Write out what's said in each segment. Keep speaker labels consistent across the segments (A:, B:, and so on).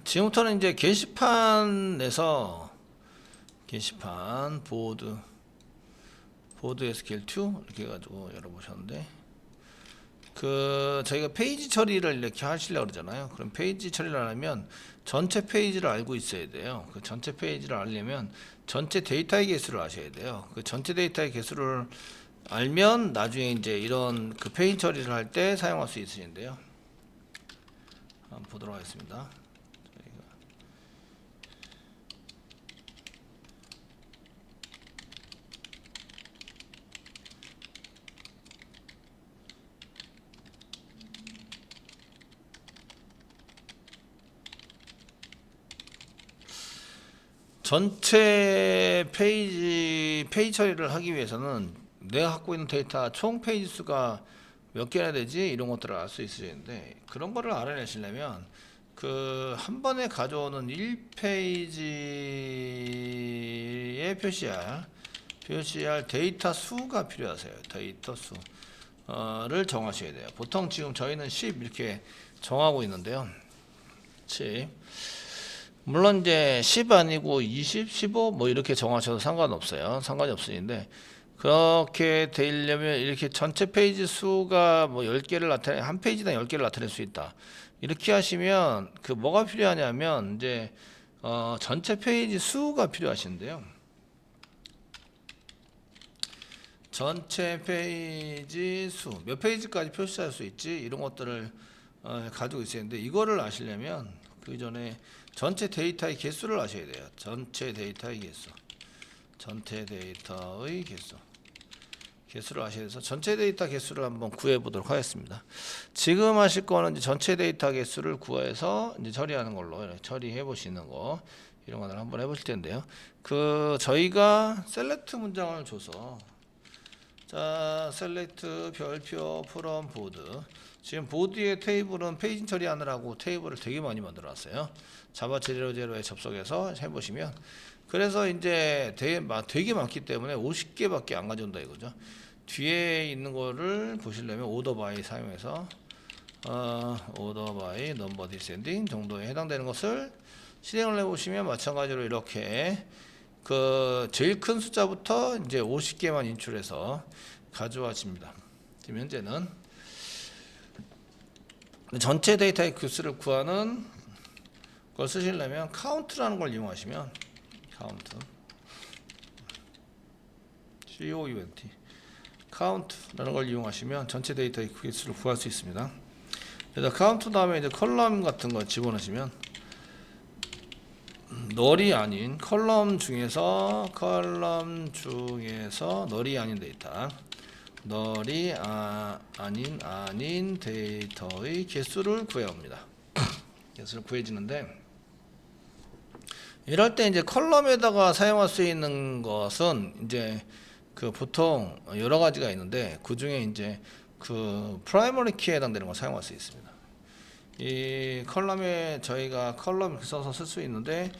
A: 지금부터는 이제 게시판에서 게시판 보드 SQL2 이렇게 해가지고 열어보셨는데, 저희가 페이지 처리를 이렇게 하시려고 그러잖아요. 그럼 페이지 처리를 하려면 전체 페이지를 알고 있어야 돼요. 그 전체 페이지를 알려면 전체 데이터의 개수를 아셔야 돼요. 그 전체 데이터의 개수를 알면 나중에 이제 이런 그 페이지 처리를 할 때 사용할 수 있으신데요. 한번 보도록 하겠습니다. 전체 페이지 처리를 하기 위해서는 내가 갖고 있는 데이터 총 페이지 수가 몇 개나 되지, 이런 것들을 알 수 있으시는데, 그런 거를 알아내시려면 한 번에 가져오는 1페이지에 표시할 데이터 수가 필요하세요. 데이터 수를 정하셔야 돼요. 보통 지금 저희는 10 이렇게 정하고 있는데요. 10. 물론 이제 10 아니고 20, 15 뭐 이렇게 정하셔도 상관없어요. 상관이 없으신데, 그렇게 되려면 이렇게 전체 페이지 수가 뭐 10개를 한 페이지당 10개를 나타낼 수 있다. 이렇게 하시면 뭐가 필요하냐면 이제 전체 페이지 수가 필요하신데요. 전체 페이지 수, 몇 페이지까지 표시할 수 있지, 이런 것들을 가지고 있었는데, 이거를 아시려면 그 전에 전체 데이터의 개수를 아셔야 돼요. 전체 데이터의 개수를 아셔야 돼서 전체 데이터 개수를 한번 구해 보도록 하겠습니다. 지금 하실 거는 이제 전체 데이터 개수를 구해서 이제 처리하는 걸로, 이렇게 처리해 보시는 거, 이런 것을 한번 해보실 텐데요. 저희가 셀렉트 문장을 줘서, 자, 셀렉트 별표 프롬 보드. 지금 보드의 테이블은 페이지 처리하느라고 테이블을 되게 많이 만들어 놨어요. 자바 제로제로에 접속해서 해보시면, 그래서 이제 되게 많기 때문에 50개밖에 안 가져온다 이거죠. 뒤에 있는 거를 보시려면 오더 바이 사용해서 오더 바이 넘버 디센딩 정도에 해당되는 것을 실행을 해보시면, 마찬가지로 이렇게 제일 큰 숫자부터 이제 50개만 인출해서 가져와집니다. 지금 현재는 전체 데이터의 개수를 구하는 걸 쓰시려면 카운트라는 걸 이용하시면, 카운트 COUNT 카운트라는 걸 이용하시면 전체 데이터의 개수를 구할 수 있습니다. 그래서 카운트 다음에 이제 컬럼 같은 거 집어넣으시면, 널이 아닌 컬럼 중에서 널이 아닌 데이터, 널이 아닌 데이터의 개수를 구해옵니다. 개수를 구해지는데, 이럴 때 이제 컬럼에다가 사용할 수 있는 것은 이제 보통 여러 가지가 있는데, 그 중에 이제 프라이머리 키에 해당되는 걸 사용할 수 있습니다. 이 컬럼에 저희가 컬럼 써서 쓸 수 있는데,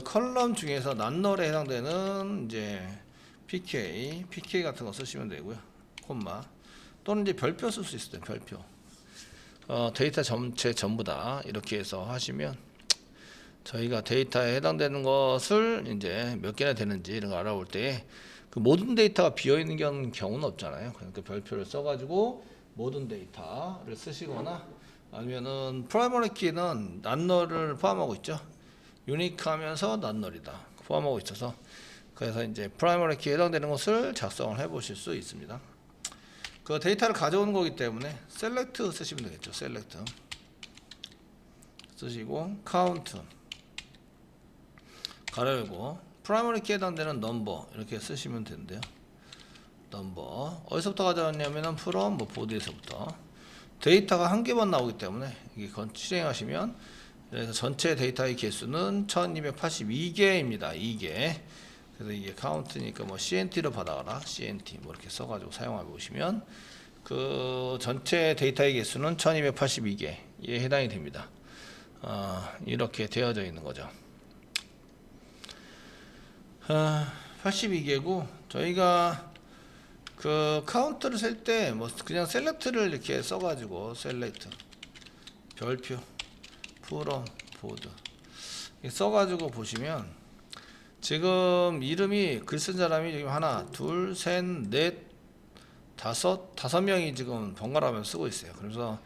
A: 컬럼 중에서 난널에 해당되는 이제 PK 같은 거 쓰시면 되고요. 콤마 또는 이제 별표 쓸 수 있어요. 별표. 데이터 전체 전부 다 이렇게 해서 하시면, 저희가 데이터에 해당되는 것을 이제 몇 개나 되는지 이런 거 알아볼 때, 모든 데이터가 비어 있는 경우는 없잖아요. 그러니까 별표를 써가지고 모든 데이터를 쓰시거나, 아니면은 프라이머리 키는 난널을 포함하고 있죠. 유니크하면서 난널이다 포함하고 있어서, 그래서 이제 프라이머리 키에 해당되는 것을 작성을 해보실 수 있습니다. 데이터를 가져오는 거기 때문에 셀렉트 쓰시면 되겠죠. 셀렉트 쓰시고 카운트 가려고 프라이머리 키에 해당되는 넘버 이렇게 쓰시면 되는데요. 넘버 어디서부터 가져왔냐면은 프롬 보드에서부터, 데이터가 한 개만 나오기 때문에 이게 실행하시면, 그래서 전체 데이터의 개수는 1282개입니다. 2개. 그래서 이게 카운트니까 CNT로 받아가라, CNT 이렇게 써가지고 사용해 보시면 전체 데이터의 개수는 1282개에 해당이 됩니다. 이렇게 되어져 있는 거죠. 82개고, 저희가 카운트를 셀 때 그냥 셀렉트를 이렇게 써가지고 셀렉트 별표 프롬 보드 써가지고 보시면 지금 이름이 글 쓴 사람이 지금 하나, 둘, 셋, 넷, 다섯 명이 지금 번갈아가면서 쓰고 있어요. 그래서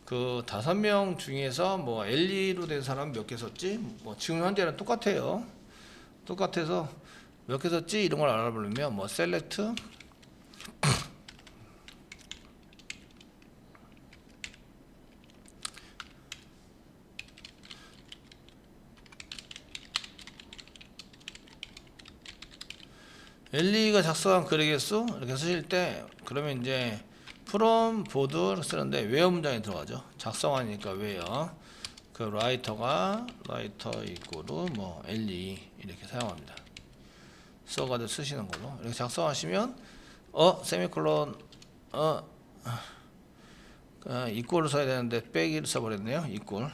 A: 그 5명 중에서 뭐 LE로 된 사람 몇 개 썼지? 뭐 지금 현재는 똑같아요. 똑같아서 몇 개 썼지? 이런 걸 알아보려면 뭐 셀렉트 LE가 작성한 글의 개수 이렇게 쓰실 때 그러면 이제 프롬 보드를 쓰는데 웨어 문장에 들어가죠. 작성하니까 웨어 그 라이터 이꼬르 뭐 LE 이렇게 사용합니다. 써가지고 쓰시는 걸로 이렇게 작성하시면 세미콜론 이꼴을 써야 되는데 빼기를 써버렸네요. 이꼴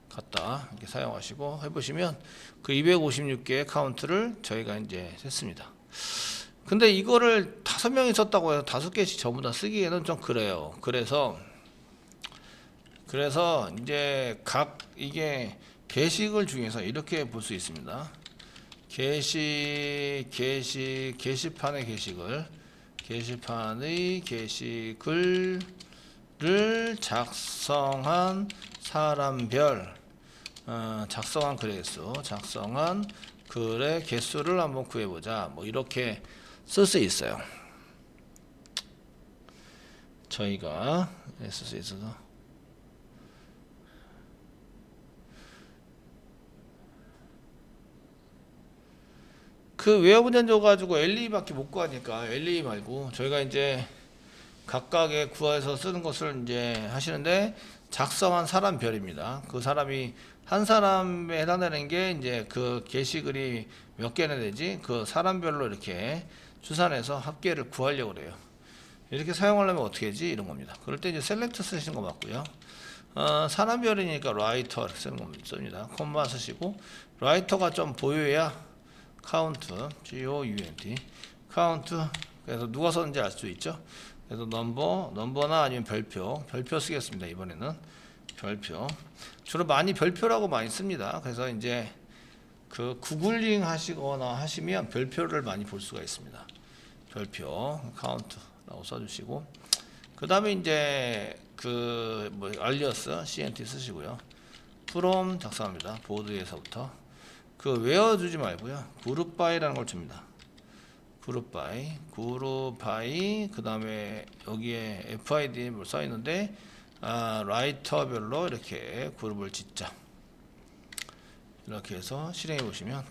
A: 갖다 이렇게 사용하시고 해보시면 그 256개의 카운트를 저희가 이제 했습니다. 근데 이거를 5명이 썼다고 해서 5개씩 전부 다 쓰기에는 좀 그래요. 그래서 이제 각 이게 게시글 중에서 이렇게 볼 수 있습니다. 게시판의 게시글을 작성한 사람별 작성한 글의 개수를 한번 구해보자. 뭐 이렇게 쓸 수 있어요. 저희가 쓸 수 있어서 그 웨어 문제 줘가지고 LE밖에 못 구하니까 LE 말고 저희가 이제 각각의 구해서 쓰는 것을 이제 하시는데 작성한 사람별입니다. 그 사람이 한 사람에 해당되는 게 이제 그 게시글이 몇 개나 되지 그 사람별로 이렇게 추산해서 합계를 구하려고 그래요. 이렇게 사용하려면 어떻게 하지 이런 겁니다. 그럴 때 이제 셀렉트 쓰시는 거 맞고요. 사람별이니까 라이터 쓰는 겁니다. 씁니다. 콤마 쓰시고 라이터가 좀 보여야 카운트 count 카운트 그래서 누가 썼는지 알 수 있죠. 그래서 넘버나 아니면 별표 쓰겠습니다. 이번에는 별표 주로 많이 별표라고 많이 씁니다. 그래서 이제 그 구글링 하시거나 하시면 별표를 많이 볼 수가 있습니다. 별표 카운트라고 써주시고 그 다음에 이제 그 뭐 알리어스 CNT 쓰시고요. 프롬 작성합니다. 보드에서부터 그 외워주지 말고요. 그룹 바이라는 걸 줍니다. 그룹 바이 그 다음에 여기에 FID 뭐 써있는데 라이터별로 이렇게 그룹을 짓자. 이렇게 해서 실행해 보시면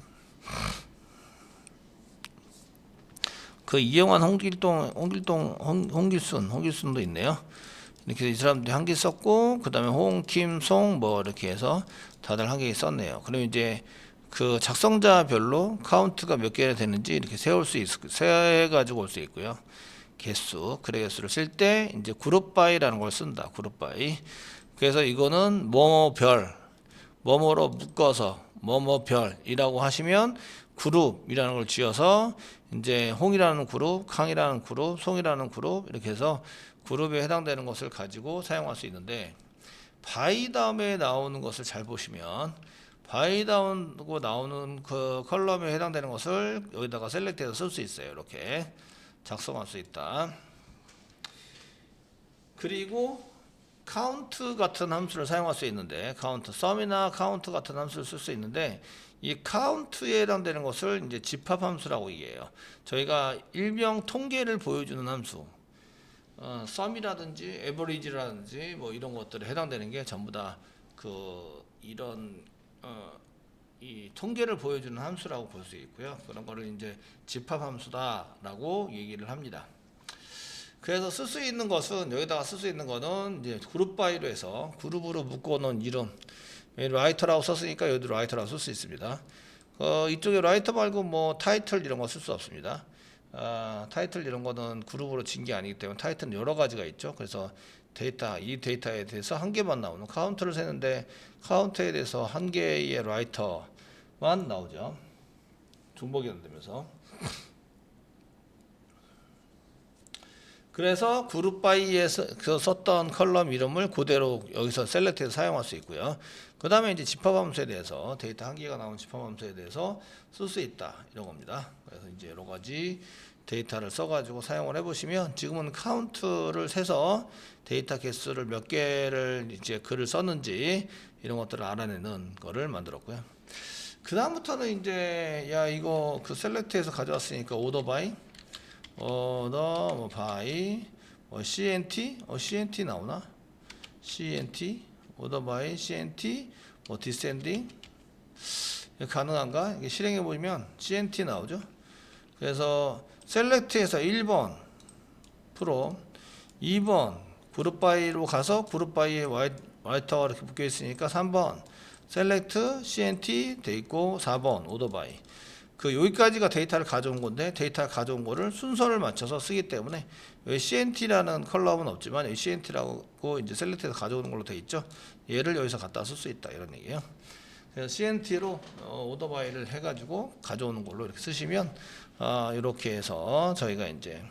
A: 그 이영환 홍길순도 있네요. 이렇게 이 사람들이 한 개 썼고 그 다음에 홍김송 뭐 이렇게 해서 다들 한 개 썼네요. 그럼 이제 그 작성자별로 카운트가 몇 개나 되는지 이렇게 세가지고 올 수 있고요. 개수, 글의 개수를 쓸 때 이제 그룹 바이라는 걸 쓴다. 그룹 바이. 그래서 이거는 뭐별, 뭐뭐로 묶어서 뭐뭐별이라고 하시면 그룹이라는 걸 지어서 이제 홍이라는 그룹, 강이라는 그룹, 송이라는 그룹 이렇게 해서 그룹에 해당되는 것을 가지고 사용할 수 있는데 바이 다음에 나오는 것을 잘 보시면 바이 다운고 나오는 그 컬럼에 해당되는 것을 여기다가 셀렉트해서 쓸 수 있어요. 이렇게 작성할 수 있다. 그리고 카운트 같은 함수를 사용할 수 있는데 카운트 썸이나 카운트 같은 함수를 쓸 수 있는데 이 카운트에 해당되는 것을 이제 집합 함수라고 얘기해요. 저희가 일명 통계를 보여주는 함수 썸이라든지 에버리지라든지 뭐 이런 것들에 해당되는 게 전부 다 그 이런 이 통계를 보여주는 함수라고 볼 수 있고요. 그런 거를 이제 집합 함수다라고 얘기를 합니다. 그래서 쓸 수 있는 것은 여기다가 쓸 수 있는 거는 이제 그룹 바이로 해서 그룹으로 묶어놓은 이름 라이터라고 썼으니까 여기도 라이터라고 쓸 수 있습니다. 이쪽에 라이터 말고 뭐 타이틀 이런 거 쓸 수 없습니다. 타이틀 이런 거는 그룹으로 진 게 아니기 때문에 타이틀은 여러 가지가 있죠. 그래서 이 데이터에 대해서 한 개만 나오는 카운트를 세는데 카운트에 대해서 한 개의 라이터만 나오죠. 중복이 안 되면서. 그래서 그룹 바이에서 썼던 컬럼 이름을 그대로 여기서 셀렉트해서 사용할 수 있고요. 그 다음에 이제 집합 함수에 대해서 데이터 한 개가 나온 집합 함수에 대해서 쓸 수 있다 이런 겁니다. 그래서 이제 여러 가지 데이터를 써가지고 사용을 해보시면 지금은 카운트를 세서 데이터 개수를 몇 개를 이제 글을 썼는지 이런 것들을 알아내는 거를 만들었고요. 그 다음부터는 이제 야 이거 그 셀렉트해서 가져왔으니까 오더 바이 뭐 바이 CNT CNT 나오나? CNT 오더 바이 CNT 뭐 디센딩 가능한가? 이게 실행해 보면 CNT 나오죠. 그래서 셀렉트에서 1번 프로 2번 그룹 바이로 가서 그룹 바이에 와이터가 이렇게 묶여 있으니까 3번 셀렉트 CNT 돼 있고 4번 오더 바이 그 여기까지가 데이터를 가져온 건데 데이터를 가져온 거를 순서를 맞춰서 쓰기 때문에 여기 CNT라는 컬럼은 없지만 여기 CNT라고 이제 셀렉트에서 가져오는 걸로 돼 있죠. 얘를 여기서 갖다 쓸 수 있다 이런 얘기예요. 그래서 CNT로 오더 바이를 해가지고 가져오는 걸로 이렇게 쓰시면 이렇게 해서 저희가 이제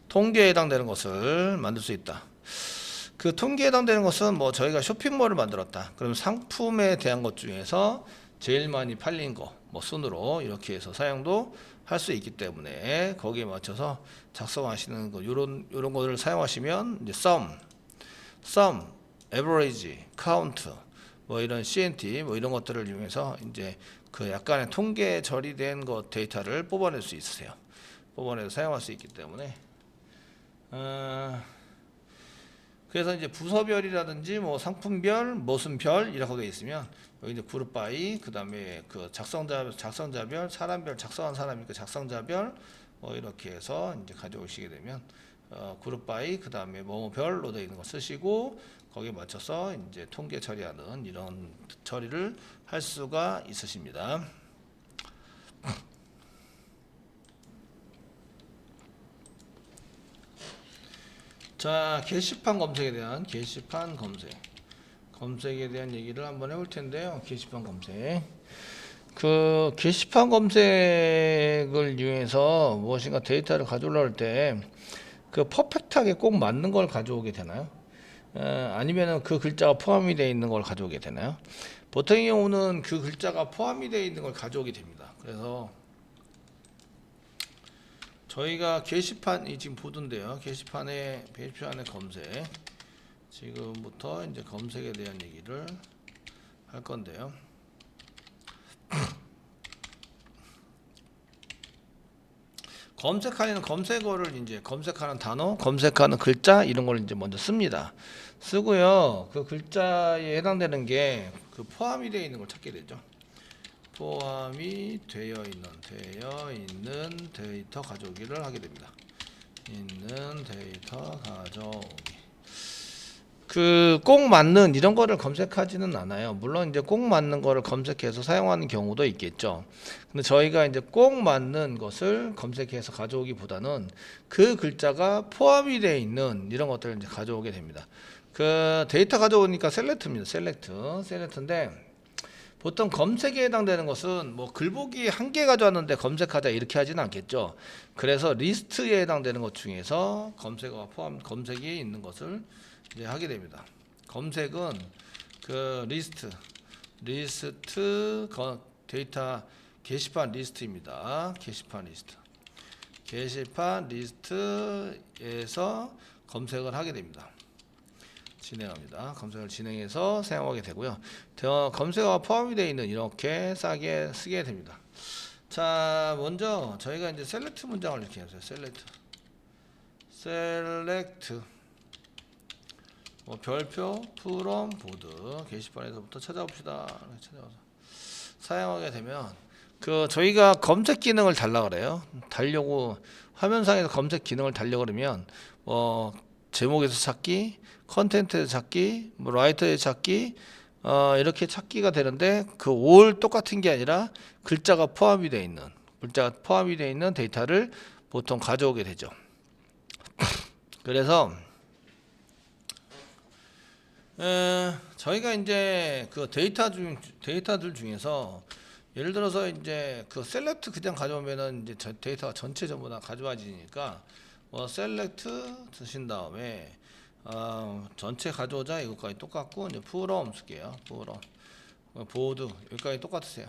A: 통계에 해당되는 것을 만들 수 있다. 그 통계에 해당되는 것은 뭐 저희가 쇼핑몰을 만들었다. 그럼 상품에 대한 것 중에서 제일 많이 팔린 거, 뭐 순으로 이렇게 해서 사용도 할 수 있기 때문에 거기에 맞춰서 작성하시는 거, 요런 거를 사용하시면 이제 sum, average, count, 뭐 이런 CNT, 뭐 이런 것들을 이용해서 이제 그 약간의 통계 처리된 거 데이터를 뽑아낼 수 있으세요. 뽑아내서 사용할 수 있기 때문에. 그래서 이제 부서별이라든지 뭐 상품별, 모순별 이라고 되어 있으면 여기 이제 그룹 바이, 그 다음에 그 작성자별, 사람별, 작성한 사람이니까 작성자별 뭐 이렇게 해서 이제 가져오시게 되면 그룹 바이, 그 다음에 뭐별로 되어 있는 거 쓰시고 거기에 맞춰서 이제 통계 처리하는 이런 처리를 할 수가 있으십니다. 자, 게시판 검색에 대한 검색에 대한 얘기를 한번 해볼 텐데요. 게시판 검색. 그 게시판 검색을 이용해서 무엇인가 데이터를 가져오려고 할 때 그 퍼펙트하게 꼭 맞는 걸 가져오게 되나요? 아니면은 그 글자가 포함이 되어 있는 걸 가져오게 되나요? 보통의 경우는 그 글자가 포함이 되어 있는 걸 가져오게 됩니다. 그래서 저희가 게시판이 지금 보던데요. 게시판에 검색. 지금부터 이제 검색에 대한 얘기를 할 건데요. 검색하는 검색어를 이제 검색하는 단어, 검색하는 글자 이런 걸 이제 먼저 씁니다. 쓰고요. 그 글자에 해당되는 게 그 포함이 되어 있는 걸 찾게 되죠. 포함이 되어 있는 데이터 가져오기를 하게 됩니다. 있는 데이터 가져오기. 그 꼭 맞는 이런 거를 검색하지는 않아요. 물론 이제 꼭 맞는 거를 검색해서 사용하는 경우도 있겠죠. 근데 저희가 이제 꼭 맞는 것을 검색해서 가져오기보다는 그 글자가 포함이 되어 있는 이런 것들을 이제 가져오게 됩니다. 그 데이터 가져오니까 셀렉트입니다. 셀렉트인데 보통 검색에 해당되는 것은 뭐 글보기 한 개 가져왔는데 검색하자 이렇게 하지는 않겠죠. 그래서 리스트에 해당되는 것 중에서 검색이 있는 것을 이제 하게 됩니다. 검색은 그 데이터 게시판 리스트입니다. 게시판 리스트에서 검색을 하게 됩니다. 검색을 진행해서 사용하게 되고요. 검색어가 포함이 되어 있는 이렇게 싸게 쓰게 됩니다. 자, 먼저 저희가 이제 셀렉트 문장을 이렇게 해서 셀렉트 뭐 별표 프롬 보드 게시판에서부터 찾아봅시다. 찾아와서 사용하게 되면 그 저희가 검색 기능을 달라 그래요. 달려고 화면상에서 검색 기능을 달려 그러면 제목에서 찾기, 컨텐츠에서 찾기, 뭐 라이터에서 찾기 이렇게 찾기가 되는데 그 올 똑같은 게 아니라 글자가 포함이 되어 있는 데이터를 보통 가져오게 되죠. 그래서 저희가 이제 그 데이터들 중에서 예를 들어서 이제 그 셀렉트 그냥 가져오면은 이제 데이터가 전체 전부 다 가져와지니까 셀렉트 드신 다음에 전체 가져오자 이것까지 똑같고 이제 from 쓸게요. from 보드 여기까지 똑같으세요.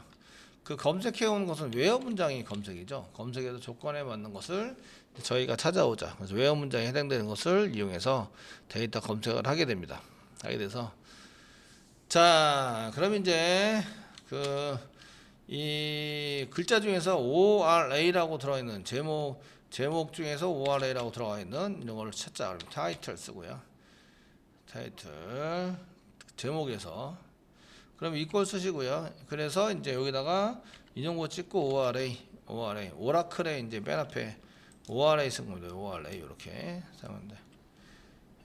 A: 그 검색해 온 것은 웨어 문장이 검색이죠. 검색에서 조건에 맞는 것을 저희가 찾아오자. 그래서 웨어 문장에 해당되는 것을 이용해서 데이터 검색을 하게 됩니다. 하게 돼서 자, 그럼 이제 이 글자 중에서 ORA라고 들어있는 제목 중에서 ORA라고 들어가 있는 이런 걸 찾자. 그럼 타이틀 쓰고요. 타이틀 제목에서 그럼 이꼴 쓰시고요. 그래서 이제 여기다가 인용고 찍고 ORA 오라클에 이제 맨 앞에 ORA 쓴 겁니다. ORA 이렇게 사용하면 돼.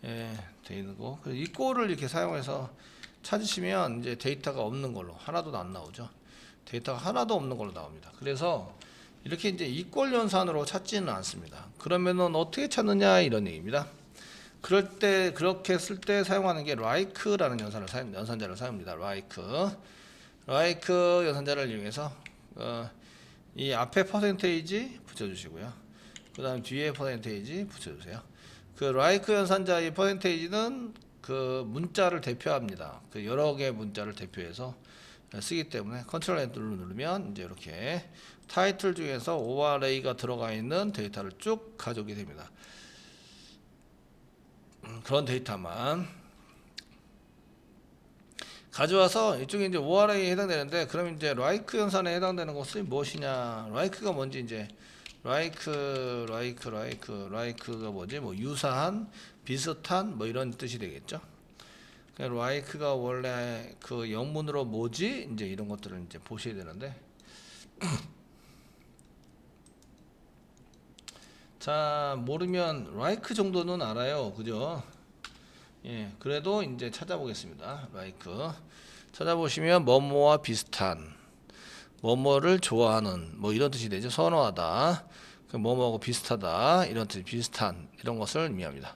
A: 예, 돼 있는 거. 그래서 이꼴을 이렇게 사용해서 찾으시면 이제 데이터가 없는 걸로 하나도 안 나오죠. 데이터가 하나도 없는 걸로 나옵니다. 그래서 이렇게 이제 이꼴 연산으로 찾지는 않습니다. 그러면은 어떻게 찾느냐 이런 얘기입니다. 그럴 때 그렇게 쓸 때 사용하는 게 like라는 연산자를 사용합니다. like 연산자를 이용해서 이 앞에 퍼센테이지 붙여주시고요. 그 다음 뒤에 퍼센테이지 붙여주세요. 그 like 연산자의 퍼센테이지는 그 문자를 대표합니다. 그 여러 개의 문자를 대표해서 쓰기 때문에 컨트롤 엔터를 누르면 이제 이렇게 타이틀 중에서 ORA가 들어가 있는 데이터를 쭉 가져오게 됩니다. 그런 데이터만 가져와서 이쪽에 이제 ORA에 해당되는데, 그럼 이제 like 연산에 해당되는 것이 무엇이냐? like가 뭔지 이제 like가 뭐지? 뭐 유사한, 비슷한 뭐 이런 뜻이 되겠죠. like가 원래 그 영문으로 뭐지? 이제 이런 것들을 이제 보셔야 되는데. 자, 모르면 like 정도는 알아요. 그죠? 예, 그래도 이제 찾아보겠습니다. like. 찾아보시면 뭐뭐와 비슷한, 뭐뭐를 좋아하는 뭐 이런 뜻이 되죠. 선호하다. 뭐뭐하고 비슷하다. 이런 뜻, 비슷한 이런 것을 의미합니다.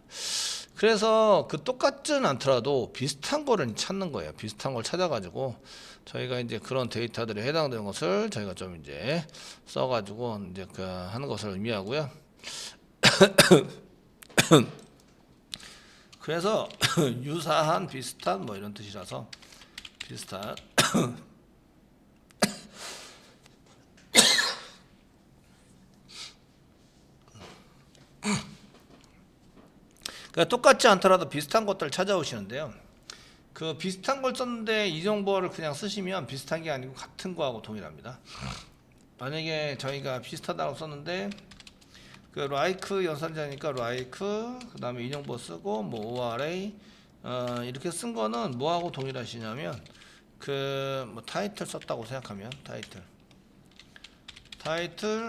A: 그래서 그 똑같진 않더라도 비슷한 거를 찾는 거예요. 비슷한 걸 찾아가지고 저희가 이제 그런 데이터들에 해당되는 것을 저희가 좀 이제 써가지고 이제 그 하는 것을 의미하고요. 그래서 유사한, 비슷한 뭐 이런 뜻이라서 비슷한. 그러니까 똑같지 않더라도 비슷한 것들을 찾아오시는데요. 그 비슷한 걸 썼는데 이 정보를 그냥 쓰시면 비슷한 게 아니고 같은 거하고 동일합니다. 만약에 저희가 비슷하다고 썼는데 그 like 연산자니까 like 그 다음에 인용보 쓰고 뭐 ORA 이렇게 쓴 거는 뭐하고 동일하시냐면 그 뭐 타이틀 썼다고 생각하면 타이틀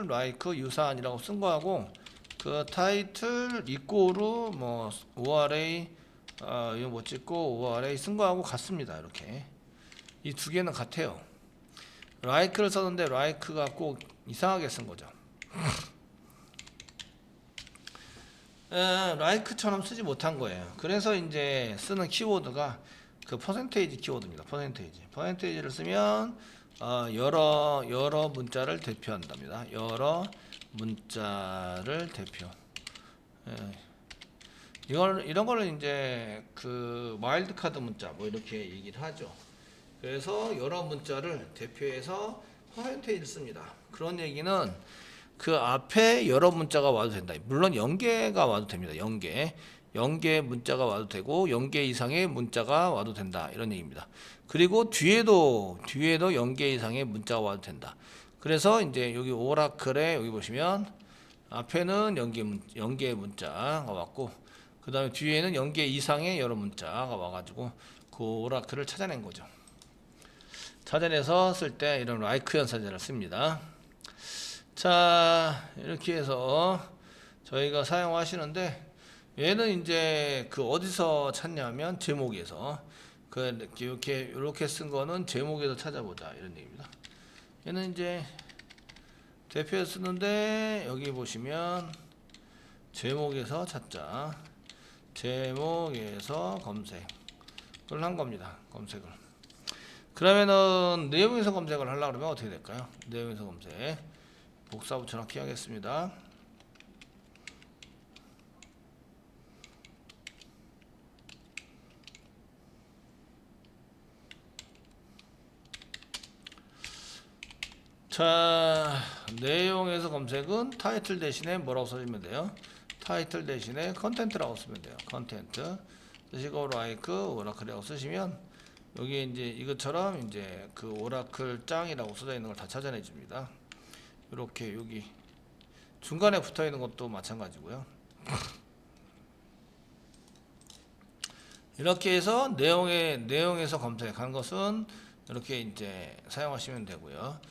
A: like 유사한이라고 쓴 거하고 그 타이틀 이꼬르 뭐 ORA 이거 뭐 찍고 ORA 쓴 거하고 같습니다. 이렇게 이 두 개는 같아요. like를 썼는데 like가 꼭 이상하게 쓴 거죠. like처럼 쓰지 못한 거예요. 그래서 이제 쓰는 키워드가 그 퍼센테이지 키워드입니다. 퍼센테이지를 쓰면 여러 문자를 대표한답니다. 여러 문자를 대표. 이런 거를 이제 그 와일드 카드 문자 뭐 이렇게 얘기를 하죠. 그래서 여러 문자를 대표해서 퍼센테이지를 씁니다. 그런 얘기는 그 앞에 여러 문자가 와도 된다. 물론 0개가 와도 됩니다. 0개 문자가 와도 되고 0개 이상의 문자가 와도 된다. 이런 얘기입니다. 그리고 뒤에도 0개 이상의 문자가 와도 된다. 그래서 이제 여기 오라클에 여기 보시면 앞에는 0개의 문자가 왔고 그 다음에 뒤에는 0개 이상의 여러 문자가 와가지고 그 오라클을 찾아낸 거죠. 찾아내서 쓸 때 이런 like 연산자를 씁니다. 자, 이렇게 해서 저희가 사용하시는데 얘는 이제 그 어디서 찾냐면 제목에서 그 이렇게 쓴 거는 제목에서 찾아보자 이런 얘기입니다. 얘는 이제 대표에 쓰는데 여기 보시면 제목에서 찾자. 제목에서 검색을 한 겁니다. 검색을. 그러면은 내용에서 검색을 하려고 그러면 어떻게 될까요? 내용에서 검색. 복사 붙여넣기 하겠습니다. 자, 내용에서 검색은 타이틀 대신에 뭐라고 써주면 돼요? 타이틀 대신에 컨텐트라고 쓰면 돼요. 컨텐트 쓰시고 like 오라클이라고 쓰시면 여기 이제 이것처럼 이제 그 오라클 짱이라고 써져 있는 걸 다 찾아내 줍니다. 이렇게 여기 중간에 붙어 있는 것도 마찬가지고요. 이렇게 해서 내용에서 검색한 것은 이렇게 이제 사용하시면 되고요.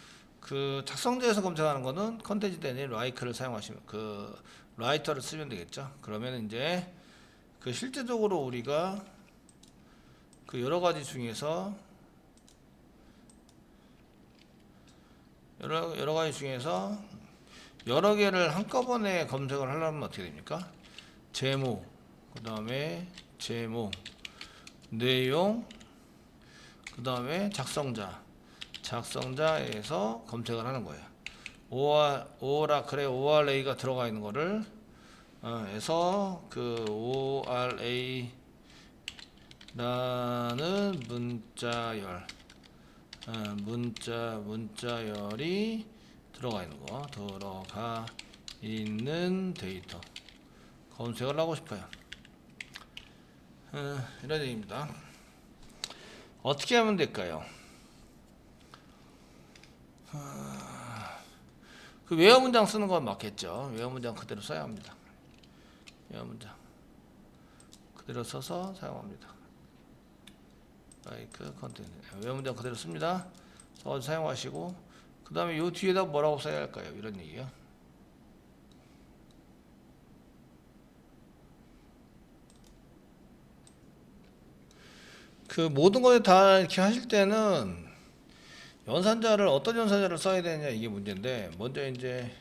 A: 그 작성자에서 검색하는 거는 컨텐츠 대신 라이크를 사용하시면 그 라이터를 쓰면 되겠죠. 그러면 이제 그 실제적으로 우리가 그 여러 가지 중에서 여러 가지 중에서 여러 개를 한꺼번에 검색을 하려면 어떻게 됩니까? 제목, 그 다음에 제목, 내용, 그 다음에 작성자에서 검색을 하는 거예요. 오라클에 ORA가 들어가 있는 거를 해서 그 ORA라는 문자열이 들어가 있는 데이터 검색을 하고 싶어요. 이런 얘기입니다. 어떻게 하면 될까요? 그 외화 문장 쓰는 건 맞겠죠. 외화 문장 그대로 써야 합니다. 외화 문장 그대로 써서 사용합니다. 라이크 컨텐츠 외화 문장 그대로 씁니다. 써서 사용하시고 그 다음에 요 뒤에다 뭐라고 써야 할까요? 이런 얘기요. 그 모든 것에 다 이렇게 하실 때는 연산자를 어떤 연산자를 써야 되느냐 이게 문제인데 먼저 이제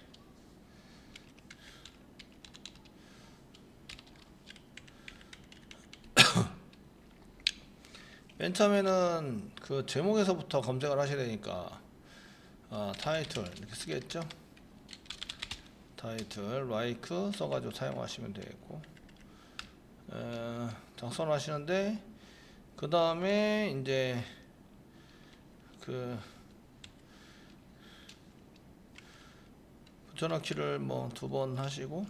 A: 맨 처음에는 그 제목에서부터 검색을 하셔야 되니까 타이틀 이렇게 쓰겠죠. 타이틀 like 써가지고 사용하시면 되겠고 작성을 하시는데 그 다음에 이제 그 붙여넣기를 뭐 2번 하시고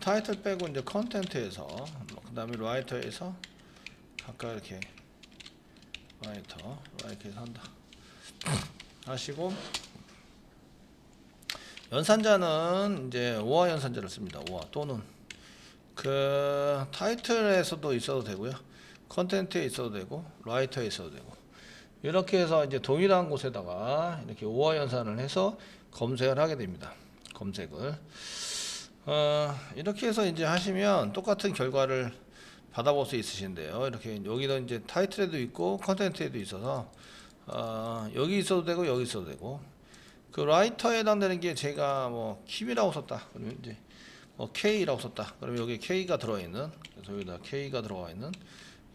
A: 타이틀 빼고 이제 컨텐트에서 그 다음에 라이터에서 각각 이렇게 라이터에서 한다 하시고 연산자는 이제 오화 연산자를 씁니다. 오화 또는 그 타이틀에서도 있어도 되고요. 컨텐트에 있어도 되고 라이터에 있어도 되고 이렇게 해서 이제 동일한 곳에다가 이렇게 오화 연산을 해서 검색을 하게 됩니다. 검색을 이렇게 해서 이제 하시면 똑같은 결과를 받아볼 수 있으신데요. 이렇게 여기도 이제 타이틀에도 있고 컨텐트에도 있어서 여기 있어도 되고 여기 있어도 되고 그 라이터에 해당되는 게 제가 뭐 킴이라고 썼다 그러면 이제 뭐 K라고 썼다 그러면 여기 K가 들어가 있는 그래서 여기다 K가 들어가 있는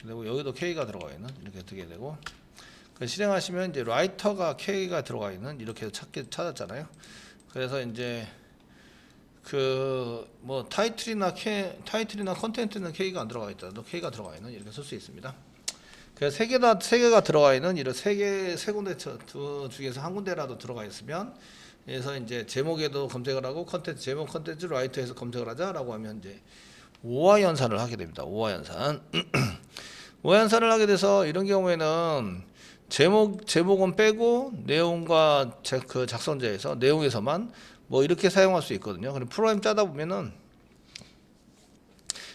A: 그리고 여기도 K가 들어가 있는 이렇게 되게 되고 실행하시면 이제 라이터가 K가 들어가 있는 이렇게 찾았잖아요. 그래서 이제 그 뭐 타이틀이나 컨텐트는 K가 안 들어가 있다. K가 들어가 있는 이렇게 쓸 수 있습니다. 그래서 세 개가 들어가 있는 이런 세 군데 중에서 한 군데라도 들어가 있으면 그래서 이제 제목에도 검색을 하고 제목 컨텐츠 라이터에서 검색을 하자라고 하면 이제 오화 연산을 하게 됩니다. 오화 연산. 오화 연산을 하게 돼서 이런 경우에는 제목은 빼고 내용과 그 작성자에서 내용에서만 뭐 이렇게 사용할 수 있거든요. 그럼 프로그램 짜다 보면은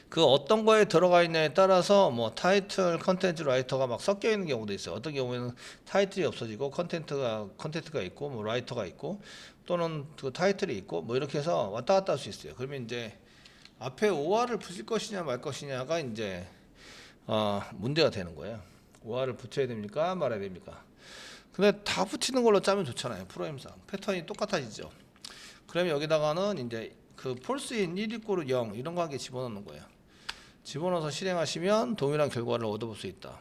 A: 그 어떤 거에 들어가 있냐에 따라서 뭐 타이틀, 컨텐츠, 라이터가 막 섞여 있는 경우도 있어요. 어떤 경우에는 타이틀이 없어지고 컨텐트가 있고 뭐 라이터가 있고 또는 그 타이틀이 있고 뭐 이렇게 해서 왔다 갔다 할 수 있어요. 그러면 이제 앞에 OR을 붙일 것이냐 말 것이냐가 이제 문제가 되는 거예요. OR을 붙여야 됩니까? 말아야 됩니까? 근데 다 붙이는 걸로 짜면 좋잖아요. 프로그램상 패턴이 똑같아지죠. 그러면 여기다가는 이제 그 폴스인 1=0 이런 거 한 개 집어넣는 거예요. 집어넣어서 실행하시면 동일한 결과를 얻어볼 수 있다.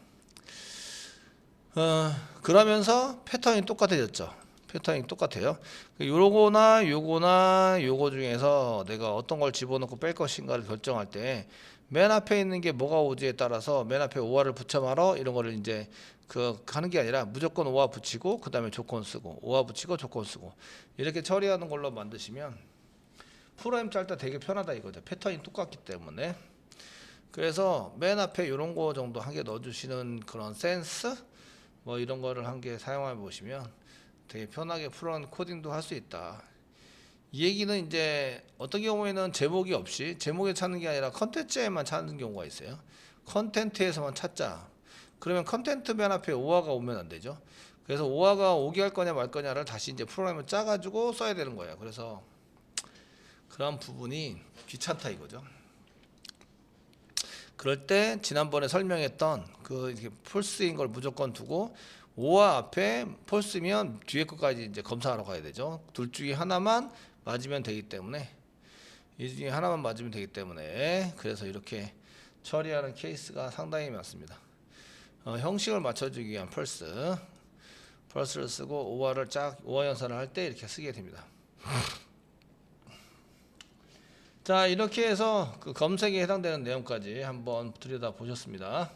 A: 그러면서 패턴이 똑같아졌죠. 패턴이 똑같아요. 요거나 요거 중에서 내가 어떤 걸 집어넣고 뺄 것인가를 결정할 때 맨 앞에 있는 게 뭐가 오지에 따라서 맨 앞에 오화를 붙여 말어 이런 거를 이제 그 하는 게 아니라 무조건 오화 붙이고 그 다음에 조건 쓰고 오화 붙이고 조건 쓰고 이렇게 처리하는 걸로 만드시면 프로그램 짤 때 되게 편하다 이거죠. 패턴이 똑같기 때문에. 그래서 맨 앞에 이런 거 정도 한 개 넣어주시는 그런 센스 뭐 이런 거를 한 개 사용해 보시면 되게 편하게 프로그램 코딩도 할 수 있다. 이 얘기는 이제 어떤 경우에는 제목이 없이 제목에 찾는 게 아니라 컨텐츠에만 찾는 경우가 있어요. 컨텐츠에서만 찾자. 그러면 컨텐츠 맨 앞에 오화가 오면 안 되죠. 그래서 오화가 오게 할 거냐 말 거냐를 다시 이제 프로그램을 짜가지고 써야 되는 거예요. 그래서 그런 부분이 귀찮다 이거죠. 그럴 때 지난번에 설명했던 그 이렇게 폴스인 걸 무조건 두고 오화 앞에 폴스면 뒤에 것까지 이제 검사하러 가야 되죠. 둘 중에 하나만 맞으면 되기 때문에 이 중에 하나만 맞으면 되기 때문에 그래서 이렇게 처리하는 케이스가 상당히 많습니다. 형식을 맞춰주기 위한 펄스를 쓰고 오화를 오화 연산을 할 때 이렇게 쓰게 됩니다. 자 이렇게 해서 그 검색에 해당되는 내용까지 한번 들여다 보셨습니다.